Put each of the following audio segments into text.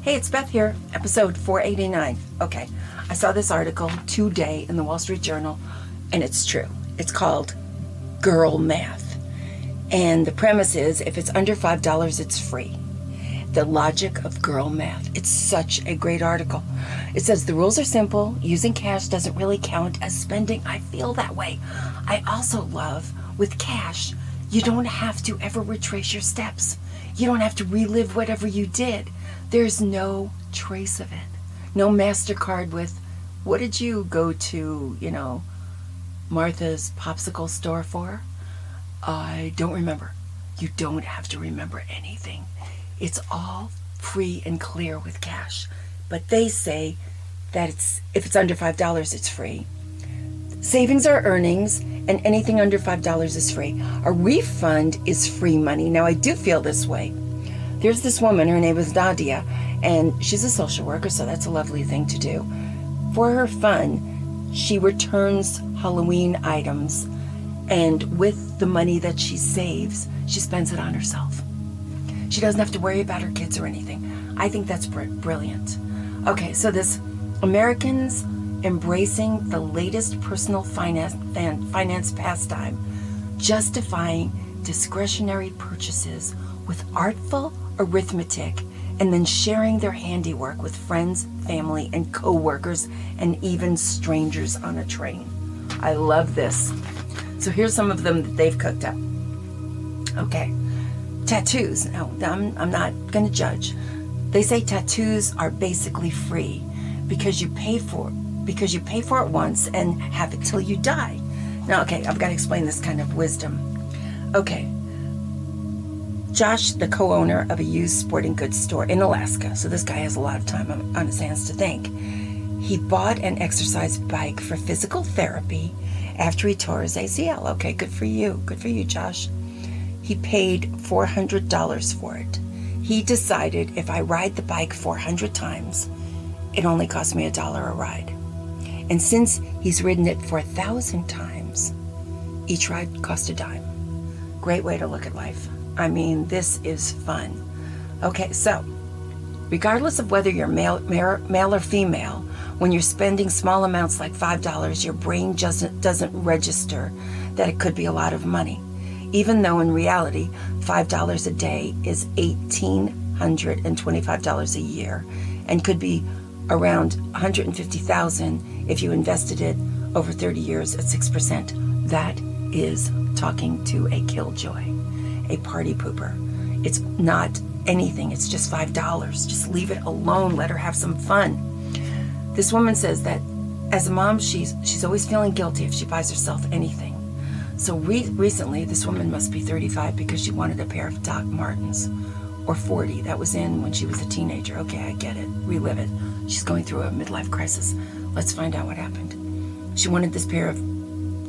Hey, it's Beth here, episode 489. Okay, I saw this article today in the Wall Street Journal, and it's true. It's called Girl Math. And the premise is, if it's under $5, it's free. The logic of girl math. It's such a great article. It says the rules are simple. Using cash doesn't really count as spending. I feel that way. I also love, with cash, you don't have to ever retrace your steps. You don't have to relive whatever you did. There's no trace of it. No MasterCard with, what did you go to, Martha's popsicle store for? I don't remember. You don't have to remember anything. It's all free and clear with cash. But they say that if it's under $5, it's free. Savings are earnings, and anything under $5 is free. A refund is free money. Now, I do feel this way. There's this woman, her name is Nadia, and she's a social worker, so that's a lovely thing to do. For her fun, she returns Halloween items, and with the money that she saves, she spends it on herself. She doesn't have to worry about her kids or anything. I think that's brilliant. Okay, so this Americans embracing the latest personal finance pastime, justifying discretionary purchases with artful arithmetic, and then sharing their handiwork with friends, family, and co-workers, and even strangers on a train. I love this. So here's some of them that they've cooked up. Okay, tattoos. Now, I'm not going to judge. They say tattoos are basically free because you pay for it once and have it till you die. Now, okay, I've got to explain this kind of wisdom. Okay. Josh, the co-owner of a used sporting goods store in Alaska, so this guy has a lot of time on his hands to think. He bought an exercise bike for physical therapy after he tore his ACL. Okay, good for you. Good for you, Josh. He paid $400 for it. He decided if I ride the bike 400 times, it only costs me $1 a ride. And since he's ridden it 4,000 times, each ride cost $0.10. Great way to look at life. I mean, this is fun. Okay, so regardless of whether you're male or female, when you're spending small amounts like $5, your brain doesn't register that it could be a lot of money, even though in reality, $5 a day is $1,825 a year and could be around $150,000 if you invested it over 30 years at 6%. That is talking to a killjoy. A party pooper. It's not anything. It's just $5. Just leave it alone. Let her have some fun. This woman says that as a mom, she's always feeling guilty if she buys herself anything. So recently, this woman must be 35 because she wanted a pair of Doc Martens, or 40. That was in when she was a teenager. Okay, I get it. Relive it. She's going through a midlife crisis. Let's find out what happened. She wanted this pair of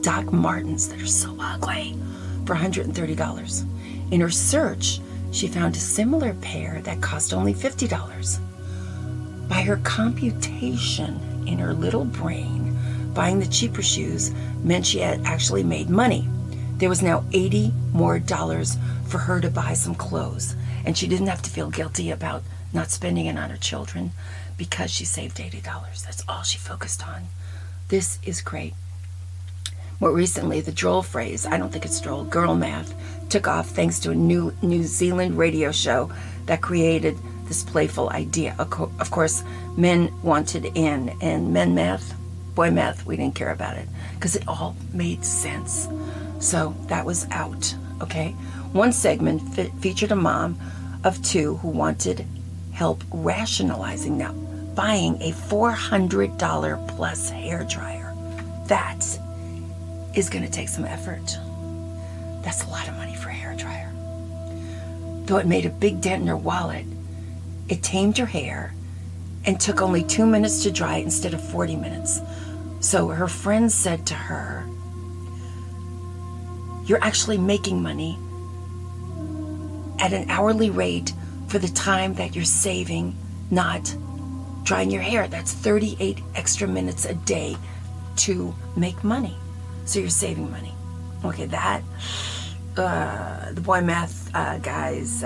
Doc Martens that are so ugly for $130. In her search, she found a similar pair that cost only $50. By her computation in her little brain, buying the cheaper shoes meant she had actually made money. There was now $80 more for her to buy some clothes, and she didn't have to feel guilty about not spending it on her children because she saved $80. That's all she focused on. This is great. More recently, the droll phrase, I don't think it's droll, girl math, took off thanks to a New Zealand radio show that created this playful idea. Of course, men wanted in, and men math, boy math, we didn't care about it because it all made sense. So that was out, okay? One segment featured a mom of two who wanted help rationalizing now, buying a $400 plus hairdryer. That is going to take some effort. That's a lot of money for a hairdryer. Though it made a big dent in her wallet, it tamed her hair and took only 2 minutes to dry instead of 40 minutes. So her friend said to her, "You're actually making money at an hourly rate for the time that you're saving, not drying your hair. That's 38 extra minutes a day to make money. So you're saving money." Okay, that the boy math guys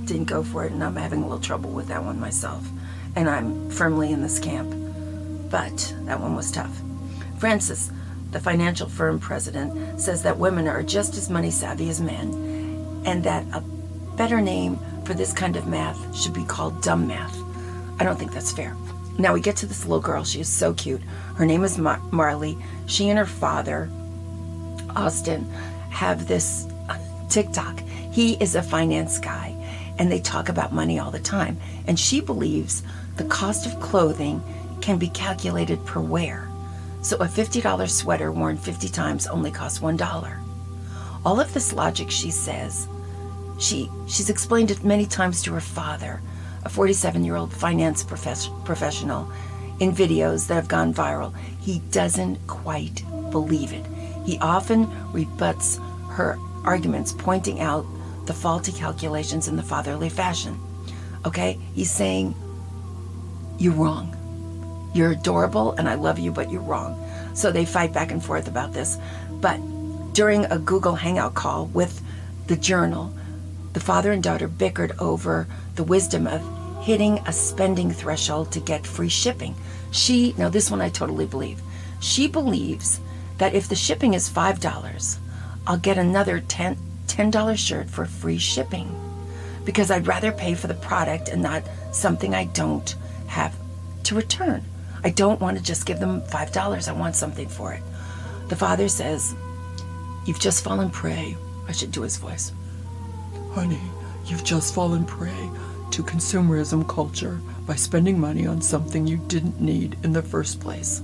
didn't go for it, and I'm having a little trouble with that one myself. And I'm firmly in this camp. But that one was tough. Francis, the financial firm president, says that women are just as money savvy as men, and that a better name for this kind of math should be called dumb math. I don't think that's fair. Now we get to this little girl. She is so cute. Her name is Marley. She and her father, Austin, have this TikTok. He is a finance guy, and they talk about money all the time. And she believes the cost of clothing can be calculated per wear. So a $50 sweater worn 50 times only costs $1. All of this logic, she says, she's explained it many times to her father, a 47-year-old finance professional, in videos that have gone viral. He doesn't quite believe it. He often rebuts her arguments, pointing out the faulty calculations in the fatherly fashion. Okay? He's saying, you're wrong. You're adorable and I love you, but you're wrong. So they fight back and forth about this. But during a Google Hangout call with the Journal, the father and daughter bickered over the wisdom of hitting a spending threshold to get free shipping. Now this one I totally believe. She believes that if the shipping is $5, I'll get another $10 shirt for free shipping, because I'd rather pay for the product and not something I don't have to return. I don't want to just give them $5. I want something for it. The father says, you've just fallen prey. I should do his voice. Honey, you've just fallen prey to consumerism culture by spending money on something you didn't need in the first place.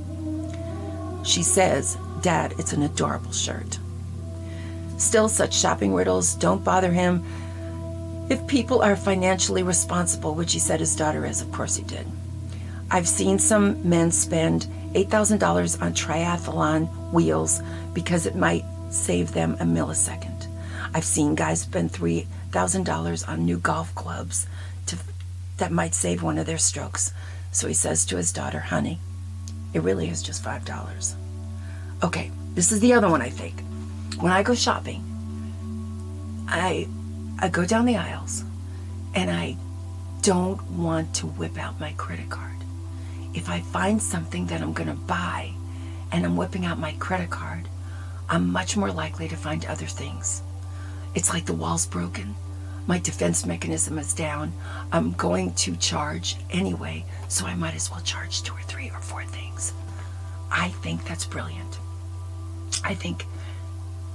She says, Dad, it's an adorable shirt. Still, such shopping riddles don't bother him if people are financially responsible, which he said his daughter is. Of course he did. I've seen some men spend $8,000 on triathlon wheels because it might save them a millisecond. I've seen guys spend $3,000 on new golf clubs that might save one of their strokes. So he says to his daughter, honey, it really is just $5. Okay, this is the other one I think. When I go shopping, I go down the aisles and I don't want to whip out my credit card. If I find something that I'm going to buy and I'm whipping out my credit card, I'm much more likely to find other things. It's like the wall's broken. My defense mechanism is down. I'm going to charge anyway, so I might as well charge 2 or 3 or 4 things. I think that's brilliant. I think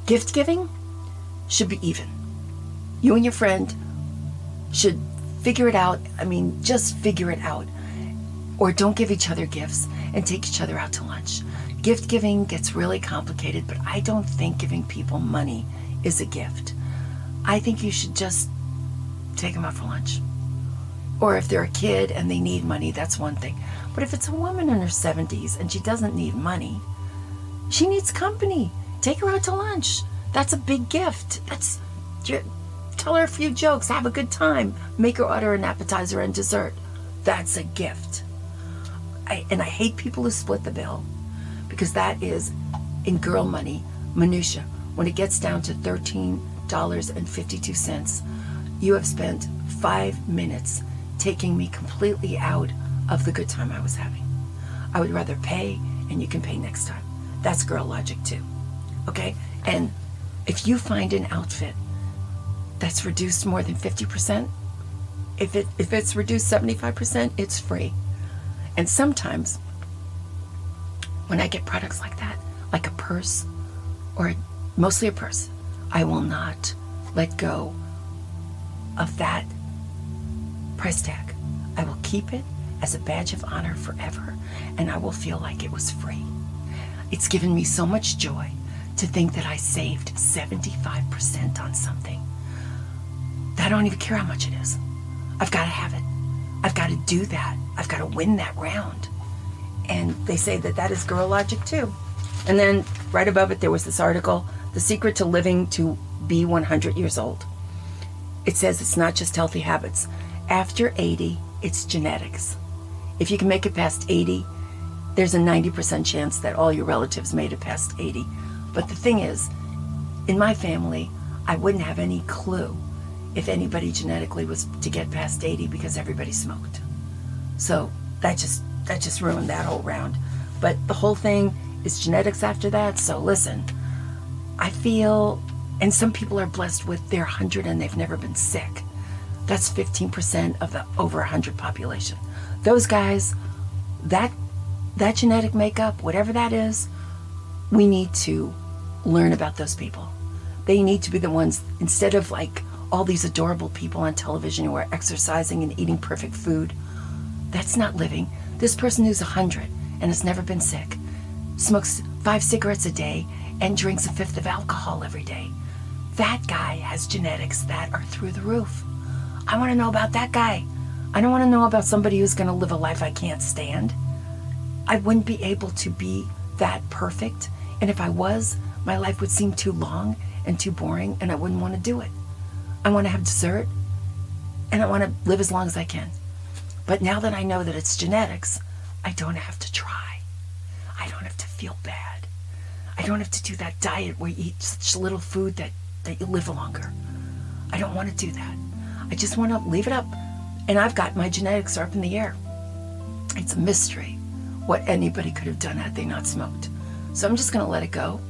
gift giving should be even. You and your friend should figure it out. I mean, just figure it out. Or don't give each other gifts and take each other out to lunch. Gift giving gets really complicated, but I don't think giving people money is a gift. I think you should just take them out for lunch. Or if they're a kid and they need money, that's one thing. But if it's a woman in her 70s and she doesn't need money, she needs company. Take her out to lunch. That's a big gift. Tell her a few jokes, have a good time, make her order an appetizer and dessert. That's a gift. And I hate people who split the bill, because that is, in girl money, minutia. When it gets down to $13.52, you have spent 5 minutes taking me completely out of the good time I was having. I would rather pay, and you can pay next time. That's girl logic too, okay? And if you find an outfit that's reduced more than 50%, if it's reduced 75%, it's free. And sometimes when I get products like that, like a purse, or mostly a purse, I will not let go of that price tag. I will keep it as a badge of honor forever, and I will feel like it was free. It's given me so much joy to think that I saved 75% on something that I don't even care how much it is. I've got to have it. I've got to do that. I've got to win that round. And they say that that is girl logic too. And then right above it, there was this article, The Secret to Living to Be 100 Years Old. It says it's not just healthy habits. After 80, it's genetics. If you can make it past 80, there's a 90% chance that all your relatives made it past 80. But the thing is, in my family, I wouldn't have any clue if anybody genetically was to get past 80 because everybody smoked. So that just ruined that whole round. But the whole thing is genetics after that. So listen, I feel, and some people are blessed with their 100 and they've never been sick. That's 15% of the over 100 population. Those guys, that genetic makeup, whatever that is, we need to learn about those people. They need to be the ones, instead of like all these adorable people on television who are exercising and eating perfect food. That's not living. This person who's 100 and has never been sick, smokes 5 cigarettes a day and drinks a fifth of alcohol every day. That guy has genetics that are through the roof. I want to know about that guy. I don't want to know about somebody who's going to live a life I can't stand. I wouldn't be able to be that perfect. And if I was, my life would seem too long and too boring, and I wouldn't want to do it. I want to have dessert, and I want to live as long as I can. But now that I know that it's genetics, I don't have to try. I don't have to feel bad. I don't have to do that diet where you eat such little food that you live longer. I don't want to do that. I just want to leave it up. And I've got my genetics are up in the air. It's a mystery what anybody could have done had they not smoked. So I'm just going to let it go.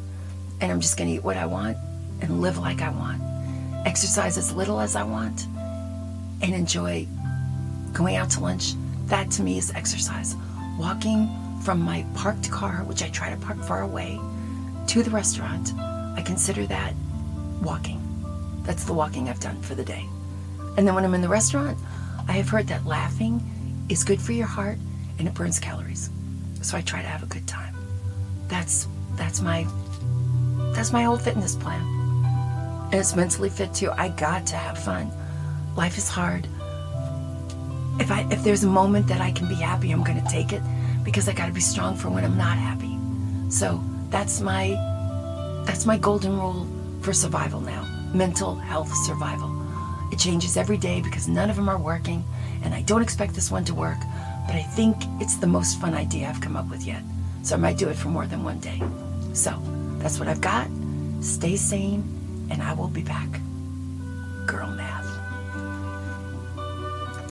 And I'm just going to eat what I want and live like I want. Exercise as little as I want. And enjoy going out to lunch. That to me is exercise. Walking from my parked car, which I try to park far away, to the restaurant, I consider that walking. That's the walking I've done for the day. And then when I'm in the restaurant, I have heard that laughing is good for your heart and it burns calories. So I try to have a good time. That's my whole fitness plan. And it's mentally fit too. I got to have fun. Life is hard. If there's a moment that I can be happy, I'm going to take it because I got to be strong for when I'm not happy. So that's my golden rule for survival now. Mental health survival. It changes every day because none of them are working, and I don't expect this one to work, but I think it's the most fun idea I've come up with yet. So I might do it for more than one day. So that's what I've got. Stay sane, and I will be back. Girl Math.